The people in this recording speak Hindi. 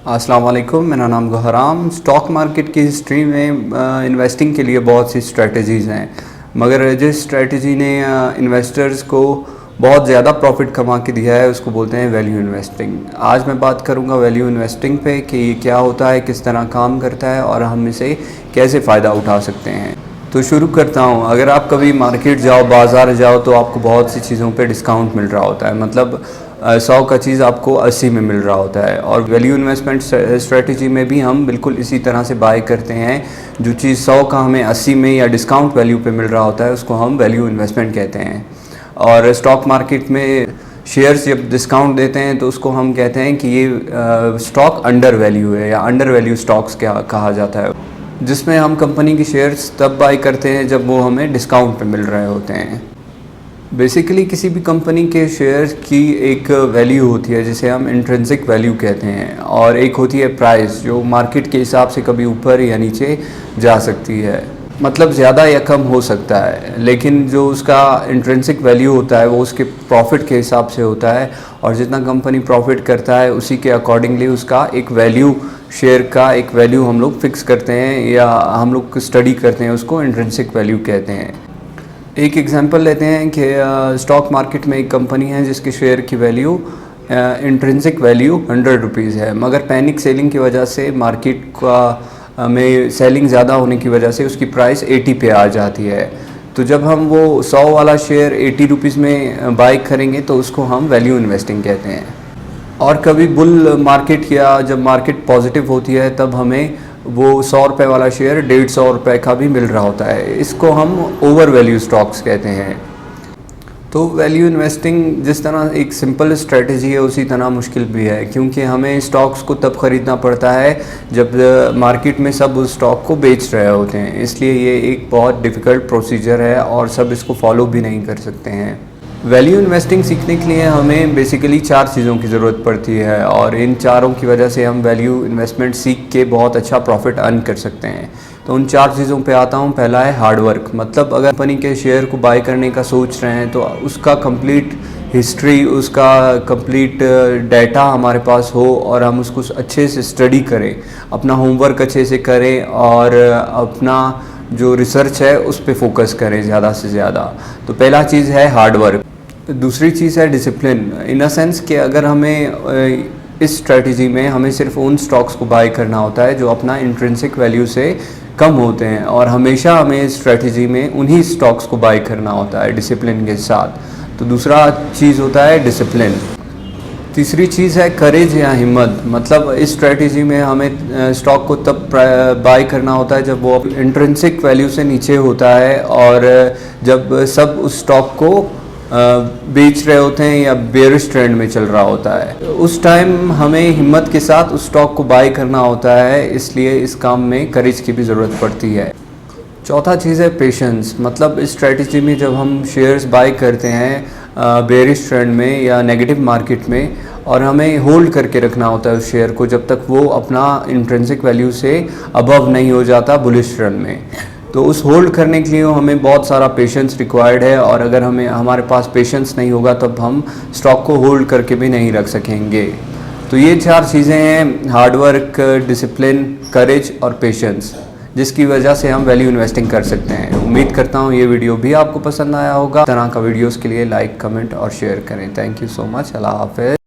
अस्सलाम वालेकुम, मेरा नाम गौहराम। स्टॉक मार्केट की हिस्ट्री में इन्वेस्टिंग के लिए बहुत सी स्ट्रेटजीज़ हैं, मगर जिस स्ट्रेटजी ने इन्वेस्टर्स को बहुत ज़्यादा प्रॉफिट कमा के दिया है उसको बोलते हैं वैल्यू इन्वेस्टिंग। आज मैं बात करूंगा वैल्यू इन्वेस्टिंग पे कि ये क्या होता है, किस तरह काम करता है और हम इसे कैसे फ़ायदा उठा सकते हैं। तो शुरू करता हूँ। अगर आप कभी मार्केट जाओ, बाज़ार जाओ, तो आपको बहुत सी चीज़ों पे डिस्काउंट मिल रहा होता है। मतलब 100 का चीज़ आपको 80 में मिल रहा होता है। और वैल्यू इन्वेस्टमेंट स्ट्रेटजी में भी हम बिल्कुल इसी तरह से बाय करते हैं। जो चीज़ 100 का हमें 80 में या डिस्काउंट वैल्यू पे मिल रहा होता है उसको हम वैल्यू इन्वेस्टमेंट कहते हैं। और स्टॉक मार्केट में शेयर्स जब डिस्काउंट देते हैं तो उसको हम कहते हैं कि ये स्टॉक अंडर वैल्यू है या अंडर वैल्यू स्टॉक्स क्या कहा जाता है, जिसमें हम कंपनी की शेयर्स तब बाई करते हैं जब वो हमें डिस्काउंट पे मिल रहे होते हैं। बेसिकली किसी भी कंपनी के शेयर्स की एक वैल्यू होती है जिसे हम इंट्रिंसिक वैल्यू कहते हैं, और एक होती है प्राइस जो मार्केट के हिसाब से कभी ऊपर या नीचे जा सकती है, मतलब ज़्यादा या कम हो सकता है। लेकिन जो उसका इंट्रिंसिक वैल्यू होता है वो उसके प्रॉफिट के हिसाब से होता है, और जितना कंपनी प्रॉफिट करता है उसी के अकॉर्डिंगली उसका एक वैल्यू, शेयर का एक वैल्यू हम लोग फिक्स करते हैं या हम लोग स्टडी करते हैं, उसको इंट्रिंसिक वैल्यू कहते हैं। एक एग्जांपल लेते हैं कि स्टॉक मार्केट में एक कंपनी है जिसके शेयर की वैल्यू इंट्रिंसिक वैल्यू 100 रुपीज़ है, मगर पैनिक सेलिंग की वजह से मार्केट का में सेलिंग ज़्यादा होने की वजह से उसकी प्राइस 80 पे आ जाती है। तो जब हम वो 100 वाला शेयर 80 रुपीज़ में बाई करेंगे तो उसको हम वैल्यू इन्वेस्टिंग कहते हैं। और कभी बुल मार्केट या जब मार्केट पॉजिटिव होती है तब हमें वो 100 रुपये वाला शेयर 150 रुपये का भी मिल रहा होता है। इसको हम ओवर वैल्यू स्टॉक्स कहते हैं। तो वैल्यू इन्वेस्टिंग जिस तरह एक सिंपल स्ट्रेटजी है उसी तरह मुश्किल भी है, क्योंकि हमें स्टॉक्स को तब ख़रीदना पड़ता है जब मार्केट में सब उस स्टॉक को बेच रहे होते हैं। इसलिए ये एक बहुत डिफ़िकल्ट प्रोसीजर है और सब इसको फॉलो भी नहीं कर सकते हैं। वैल्यू इन्वेस्टिंग सीखने के लिए हमें बेसिकली 4 चीज़ों की ज़रूरत पड़ती है, और इन चारों की वजह से हम वैल्यू इन्वेस्टमेंट सीख के बहुत अच्छा प्रॉफिट अर्न कर सकते हैं। तो उन 4 चीज़ों पे आता हूँ। पहला है हार्डवर्क। मतलब अगर कंपनी के शेयर को बाय करने का सोच रहे हैं तो उसका कंप्लीट हिस्ट्री, उसका कंप्लीट डाटा हमारे पास हो और हम उसको अच्छे से स्टडी करें, अपना होमवर्क अच्छे से करें और अपना जो रिसर्च है उस पर फोकस करें ज़्यादा से ज़्यादा। तो पहला चीज़ है हार्डवर्क। दूसरी चीज़ है डिसिप्लिन, इन अ सेंस कि अगर हमें इस स्ट्रेटजी में हमें सिर्फ उन स्टॉक्स को बाय करना होता है जो अपना इंट्रिंसिक वैल्यू से कम होते हैं, और हमेशा हमें इस स्ट्रेटजी में उन्हीं स्टॉक्स को बाय करना होता है डिसिप्लिन के साथ। तो दूसरा चीज़ होता है डिसिप्लिन। तीसरी चीज़ है करेज या हिम्मत। मतलब इस स्ट्रेटजी में हमें स्टॉक को तब बाय करना होता है जब वो इंट्रिंसिक वैल्यू से नीचे होता है, और जब सब उस स्टॉक को बेच रहे होते हैं या बेयरिश ट्रेंड में चल रहा होता है। उस टाइम हमें हिम्मत के साथ उस स्टॉक को बाय करना होता है, इसलिए इस काम में करेज की भी ज़रूरत पड़ती है। चौथा चीज़ है पेशेंस। मतलब इस स्ट्रेटजी में जब हम शेयर्स बाय करते हैं बेयरिश ट्रेंड में या नेगेटिव मार्केट में, और हमें होल्ड करके रखना होता है उस शेयर को जब तक वो अपना इंट्रिंसिक वैल्यू से अबव नहीं हो जाता बुलिश रन में। तो उस होल्ड करने के लिए हमें बहुत सारा पेशेंस रिक्वायर्ड है, और अगर हमारे पास पेशेंस नहीं होगा तब हम स्टॉक को होल्ड करके भी नहीं रख सकेंगे। तो ये 4 चीज़ें हैं, हार्डवर्क, डिसिप्लिन, करेज और पेशेंस, जिसकी वजह से हम वैल्यू इन्वेस्टिंग कर सकते हैं। उम्मीद करता हूँ ये वीडियो भी आपको पसंद आया होगा। इस तरह का वीडियोज़ के लिए लाइक, कमेंट और शेयर करें। Thank you so much. अल्लाह हाफ़िज़।